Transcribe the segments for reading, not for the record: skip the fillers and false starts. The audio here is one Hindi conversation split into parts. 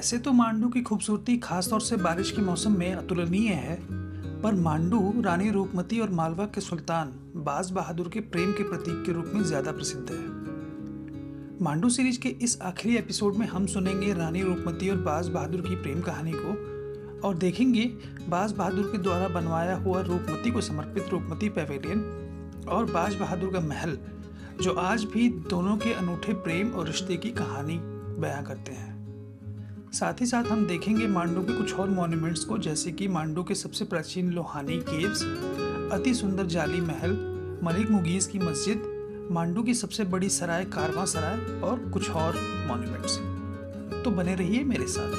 वैसे तो मांडू की खूबसूरती खासतौर से बारिश के मौसम में अतुलनीय है, पर मांडू रानी रूपमती और मालवा के सुल्तान बाज बहादुर के प्रेम के प्रतीक के रूप में ज्यादा प्रसिद्ध है। मांडू सीरीज के इस आखिरी एपिसोड में हम सुनेंगे रानी रूपमती और बाज बहादुर की प्रेम कहानी को और देखेंगे बाज बहादुर के द्वारा बनवाया हुआ रूपमती को समर्पित रूपमती पैवेलियन और बाज बहादुर का महल, जो आज भी दोनों के अनूठे प्रेम और रिश्ते की कहानी बयां करते हैं। साथ ही साथ हम देखेंगे मांडू के कुछ और मॉन्यूमेंट्स को, जैसे कि मांडू के सबसे प्राचीन लोहानी केव्स, अति सुंदर जाली महल, मलिक मुगीज की मस्जिद, मांडू की सबसे बड़ी सराय कारवां सराय और कुछ और मॉन्यूमेंट्स। तो बने रहिए मेरे साथ।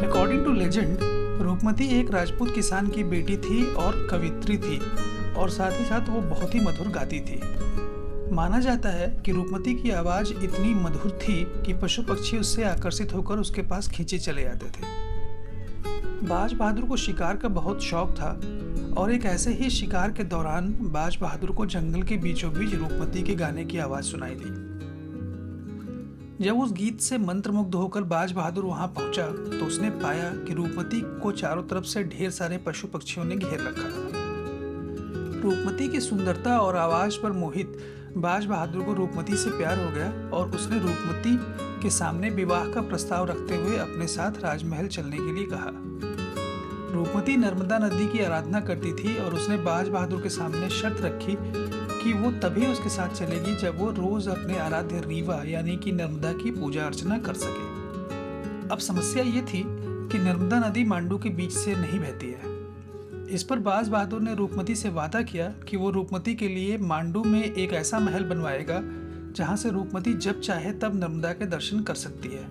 अकॉर्डिंग टू लेजेंड, रूपमती एक राजपूत किसान की बेटी थी और कवित्री थी, और साथ ही साथ वो बहुत ही मधुर गाती थी। माना जाता है कि रूपमती की आवाज इतनी मधुर थी कि पशु पक्षी उससे आकर्षित होकर उसके पास खींचे चले जाते थे। बाज बहादुर को शिकार का बहुत शौक था और एक ऐसे ही शिकार के दौरान बाज बहादुर को जंगल के बीचों बीच रूपमती के गाने की आवाज सुनाई दी। जब उस गीत से मंत्रमुग्ध होकर बाज बहादुर वहां पहुंचा तो उसने पाया कि रूपमती को चारों तरफ से ढेर सारे पशु पक्षियों ने घेर रखा था। रूपमती की सुंदरता और आवाज पर मोहित बाज बहादुर को रूपमती से प्यार हो गया और उसने रूपमती के सामने विवाह का प्रस्ताव रखते हुए अपने साथ राजमहल चलने के लिए कहा। रूपमती नर्मदा नदी की आराधना करती थी और उसने बाज बहादुर के सामने शर्त रखी कि वो तभी उसके साथ चलेगी जब वो रोज अपने आराध्य रीवा यानी कि नर्मदा की पूजा अर्चना कर सके। अब समस्या ये थी कि नर्मदा नदी मांडू के बीच से नहीं बहती है। इस पर बाज बहादुर ने रूपमती से वादा किया कि वो रूपमती के लिए मांडू में एक ऐसा महल बनवाएगा जहां से रूपमती जब चाहे तब नर्मदा के दर्शन कर सकती है।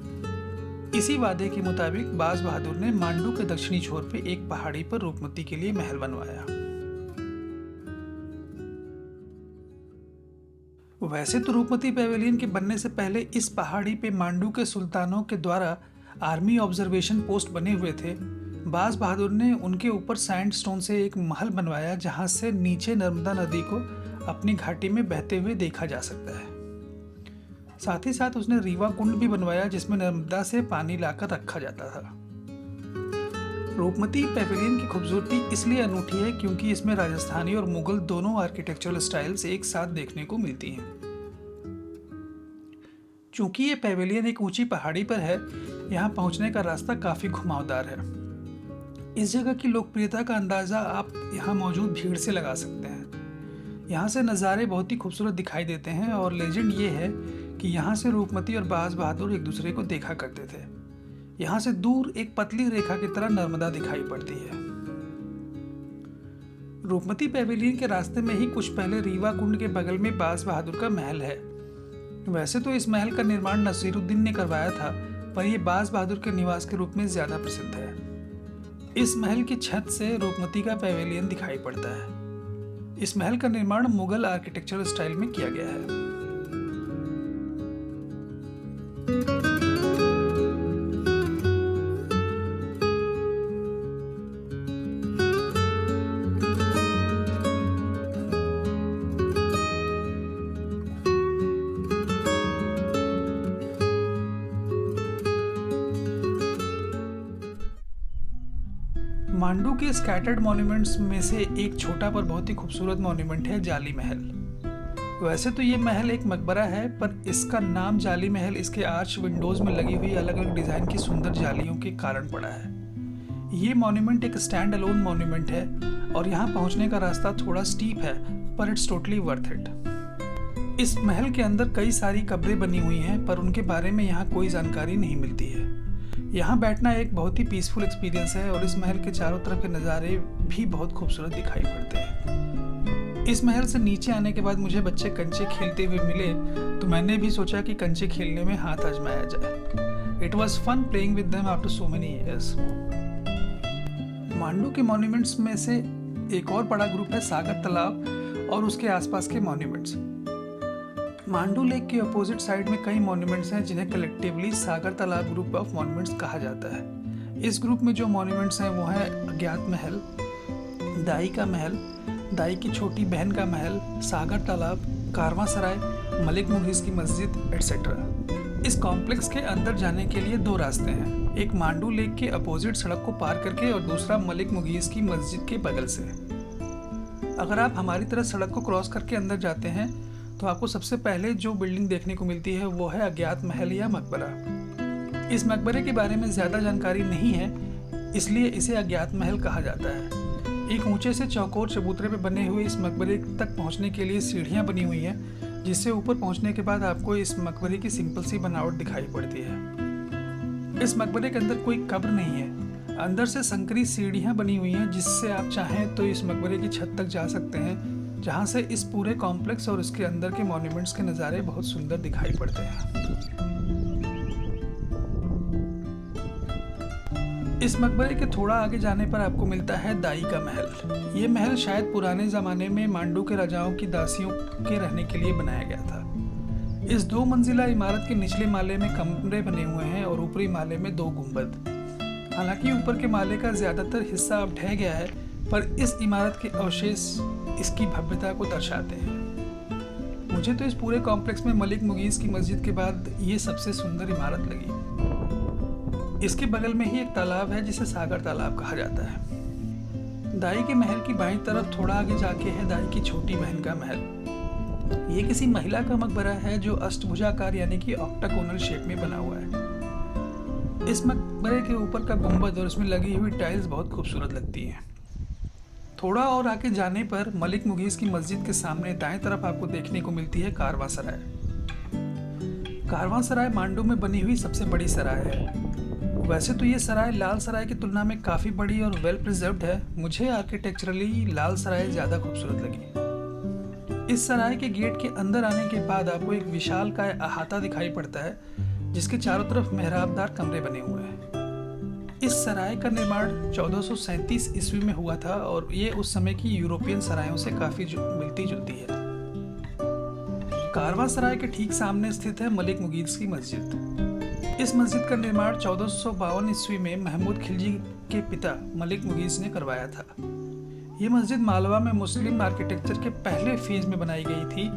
इसी वादे के मुताबिक बाज बहादुर ने मांडू के दक्षिणी छोर पे एक पहाड़ी पर रूपमती के लिए महल बनवाया। वैसे तो रूपमती पैवेलियन के बनने से पहले इस पहाड़ी पे मांडू के सुल्तानों के द्वारा आर्मी ऑब्जर्वेशन पोस्ट बने हुए थे। बाज बहादुर ने उनके ऊपर सैंडस्टोन से एक महल बनवाया जहां से नीचे नर्मदा नदी को अपनी घाटी में बहते हुए देखा जा सकता है। साथ ही साथ उसने रीवा कुंड भी बनवाया जिसमें नर्मदा से पानी लाकर रखा जाता था। रूपमती पैवेलियन की खूबसूरती इसलिए अनूठी है क्योंकि इसमें राजस्थानी और मुगल दोनों आर्किटेक्चरल स्टाइल्स एक साथ देखने को मिलती हैं। चूंकि ये पैवेलियन एक ऊंची पहाड़ी पर है, यहाँ पहुंचने का रास्ता काफी घुमावदार है। इस जगह की लोकप्रियता का अंदाजा आप यहाँ मौजूद भीड़ से लगा सकते हैं। यहाँ से नज़ारे बहुत ही खूबसूरत दिखाई देते हैं और लेजेंड ये है कि यहाँ से रूपमती और बाज बहादुर एक दूसरे को देखा करते थे। यहाँ से दूर एक पतली रेखा की तरह नर्मदा दिखाई पड़ती है। रूपमती पैवेलियन के रास्ते में ही कुछ पहले रीवा कुंड के बगल में बाज बहादुर का महल है। वैसे तो इस महल का निर्माण नसीरुद्दीन ने करवाया था, पर यह बाज बहादुर के निवास के रूप में ज्यादा प्रसिद्ध है। इस महल की छत से रूपमती का पैवेलियन दिखाई पड़ता है। इस महल का निर्माण मुगल आर्किटेक्चरल स्टाइल में किया गया है। मांडू के स्कैटर्ड मॉन्यूमेंट्स में से एक छोटा पर बहुत ही खूबसूरत मॉन्यूमेंट है जाली महल। वैसे तो ये महल एक मकबरा है, पर इसका नाम जाली महल इसके आर्च विंडोज में लगी हुई अलग अलग डिजाइन की सुंदर जालियों के कारण पड़ा है। ये मॉन्यूमेंट एक स्टैंड अलोन मॉन्यूमेंट है और यहाँ पहुँचने का रास्ता थोड़ा स्टीप है, पर इट्स टोटली वर्थ इट। इस महल के अंदर कई सारी कब्रें बनी हुई हैं, पर उनके बारे में यहाँ कोई जानकारी नहीं मिलती है। यहाँ बैठना एक बहुत ही पीसफुल एक्सपीरियंस है और इस महल के चारों तरफ के नज़ारे भी बहुत खूबसूरत दिखाई पड़ते हैं। इस महल से नीचे आने के बाद मुझे बच्चे कंचे खेलते हुए मिले, तो मैंने भी सोचा कि कंचे खेलने में हाथ आजमाया जाए। It was fun playing with them after so many years. Mandu के मॉन्यूमेंट्स में से एक और बड़ा ग्रुप है सागर तालाब और उसके आसपास के मॉन्यूमेंट्स। मांडू लेक के अपोजिट साइड में कई मॉन्यूमेंट्स हैं जिन्हें कलेक्टिवली सागर तालाब ग्रुप ऑफ मॉन्यूमेंट्स कहा जाता है। इस ग्रुप में जो मॉन्यूमेंट्स हैं वो है अज्ञात महल, दाई का महल, दाई की छोटी बहन का महल, सागर तालाब, कारवां सराय, मलिक मुगीज की मस्जिद एटसेट्रा। इस कॉम्प्लेक्स के अंदर जाने के लिए 2 रास्ते हैं, एक मांडू लेक के अपोजिट सड़क को पार करके और दूसरा मलिक मुगीस की मस्जिद के बगल से। अगर आप हमारी तरह सड़क को क्रॉस करके अंदर जाते हैं तो आपको सबसे पहले जो बिल्डिंग देखने को मिलती है वो है अज्ञात महल या मकबरा। इस मकबरे के बारे में ज़्यादा जानकारी नहीं है, इसलिए इसे अज्ञात महल कहा जाता है। एक ऊंचे से चौकोर चबूतरे पर बने हुए इस मकबरे तक पहुंचने के लिए सीढ़ियां बनी हुई हैं, जिससे ऊपर पहुंचने के बाद आपको इस मकबरे की सिंपल सी बनावट दिखाई पड़ती है। इस मकबरे के अंदर कोई कब्र नहीं है, अंदर से संकरी सीढ़ियां बनी हुई हैं, जिससे आप चाहें तो इस मकबरे की छत तक जा सकते हैं, जहां से इस पूरे कॉम्प्लेक्स और इसके अंदर के मॉन्यूमेंट्स के नज़ारे बहुत सुंदर दिखाई पड़ते हैं। इस मकबरे के थोड़ा आगे जाने पर आपको मिलता है दाई का महल। ये महल शायद पुराने ज़माने में मांडू के राजाओं की दासियों के रहने के लिए बनाया गया था। इस 2 मंजिला इमारत के निचले माले में कमरे बने हुए हैं और ऊपरी माले में 2 गुंबद। हालांकि ऊपर के माले का ज़्यादातर हिस्सा अब ढह गया है, पर इस इमारत के अवशेष इसकी भव्यता को दर्शाते हैं। मुझे तो इस पूरे कॉम्प्लेक्स में मलिक मुगीस की मस्जिद के बाद ये सबसे सुंदर इमारत लगी। इसके बगल में ही एक तालाब है जिसे सागर तालाब कहा जाता है। दाई के महल की बाईं तरफ थोड़ा आगे जाके है दाई की छोटी बहन का महल। ये किसी महिला का मकबरा है जो अष्टभुजाकार यानी कि ऑक्टागोनल शेप में बना हुआ है। इस मकबरे के ऊपर का गुंबद और इसमें लगी हुई टाइल्स बहुत खूबसूरत लगती हैं। थोड़ा और आगे जाने पर मलिक मुगीस की मस्जिद के सामने दाएं तरफ आपको देखने को मिलती है कारवां सराय। कारवां सराय मांडू में बनी हुई सबसे बड़ी सराय है। वैसे तो ये सराय लाल सराय की तुलना में काफ़ी बड़ी और वेल प्रिजर्व्ड है। मुझे आर्किटेक्चरली लाल सराय ज़्यादा खूबसूरत लगी। इस सराय के गेट के अंदर आने के बाद आपको एक विशालकाय अहाता दिखाई पड़ता है, जिसके चारों तरफ मेहराबदार कमरे बने हुए हैं। इस सराय का निर्माण 1437 ईस्वी में हुआ था और ये उस समय की यूरोपियन सरायों से काफ़ी मिलती जुलती है। कारवां सराय के ठीक सामने स्थित है मलिक मुगीस की मस्जिद। इस मस्जिद का निर्माण 1452 ईस्वी में महमूद खिलजी के पिता मलिक मुगीस ने करवाया था। ये मस्जिद मालवा में मुस्लिम आर्किटेक्चर के पहले फेज में बनाई गई थी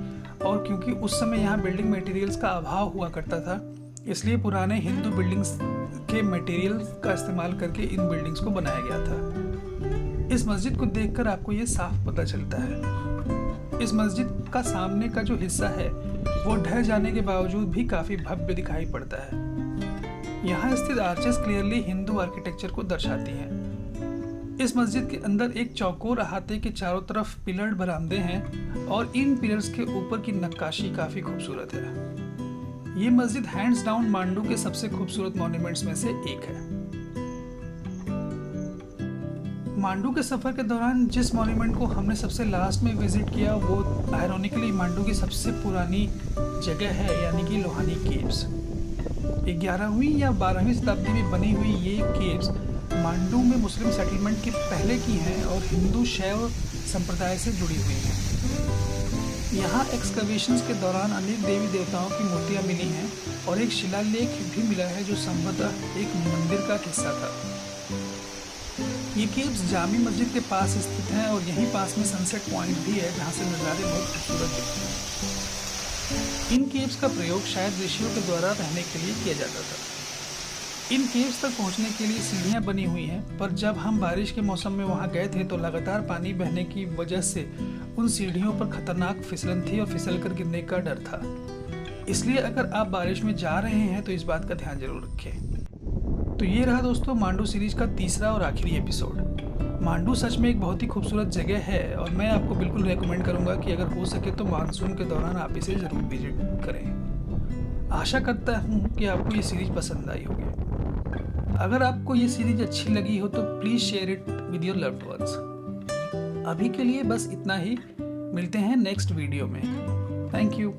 और क्योंकि उस समय यहाँ बिल्डिंग मटेरियल्स का अभाव हुआ करता था, इसलिए पुराने हिंदू बिल्डिंग्स के मटेरियल्स का इस्तेमाल करके इन बिल्डिंग्स को बनाया गया था। इस मस्जिद को देखकर आपको ये साफ पता चलता है। इस मस्जिद का सामने का जो हिस्सा है वो ढह जाने के बावजूद भी काफ़ी भव्य दिखाई पड़ता है। यहाँ स्थित आर्चेस क्लियरली हिंदू आर्किटेक्चर को दर्शाती हैं। इस मस्जिद के अंदर एक चौकोर अहाते के चारों तरफ पिलर्ड बरामदे हैं और इन पिलर्स के ऊपर की नक्काशी काफ़ी खूबसूरत है। ये मस्जिद हैंड्स डाउन मांडू के सबसे खूबसूरत मॉन्यूमेंट्स में से एक है। मांडू के सफ़र के दौरान जिस मॉन्यूमेंट को हमने सबसे लास्ट में विजिट किया वो आयरॉनिकली मांडू की सबसे पुरानी जगह है, यानी कि लोहानी केव्स। 11वीं या 12वीं शताब्दी में बनी हुई ये केव्स मांडू में मुस्लिम सेटलमेंट के पहले की हैं और हिंदू शैव संप्रदाय से जुड़ी हुई हैं। यहाँ एक्सकवेशंस के दौरान अनेक देवी देवताओं की मूर्तियाँ मिली हैं और एक शिलालेख भी मिला है जो संभवतः एक मंदिर का हिस्सा था। ये केव्स जामी मस्जिद के पास स्थित हैं और यहीं पास में सनसेट पॉइंट भी है, जहाँ से नज़ारे बहुत खूबसूरत दिखते हैं। इन केव्स का प्रयोग शायद ऋषियों के द्वारा रहने के लिए किया जाता था। इन केव्स तक पहुंचने के लिए सीढ़ियां बनी हुई हैं, पर जब हम बारिश के मौसम में वहां गए थे तो लगातार पानी बहने की वजह से उन सीढ़ियों पर खतरनाक फिसलन थी और फिसल कर गिरने का डर था। इसलिए अगर आप बारिश में जा रहे हैं तो इस बात का ध्यान जरूर रखें। तो ये रहा दोस्तों मांडू सीरीज का तीसरा और आखिरी एपिसोड। मांडू सच में एक बहुत ही खूबसूरत जगह है और मैं आपको बिल्कुल रेकमेंड करूंगा कि अगर हो सके तो मानसून के दौरान आप इसे ज़रूर विजिट करें। आशा करता हूं कि आपको ये सीरीज पसंद आई होगी। अगर आपको ये सीरीज अच्छी लगी हो तो please share it with your loved ones. अभी के लिए बस इतना ही, मिलते हैं नेक्स्ट वीडियो में। Thank you.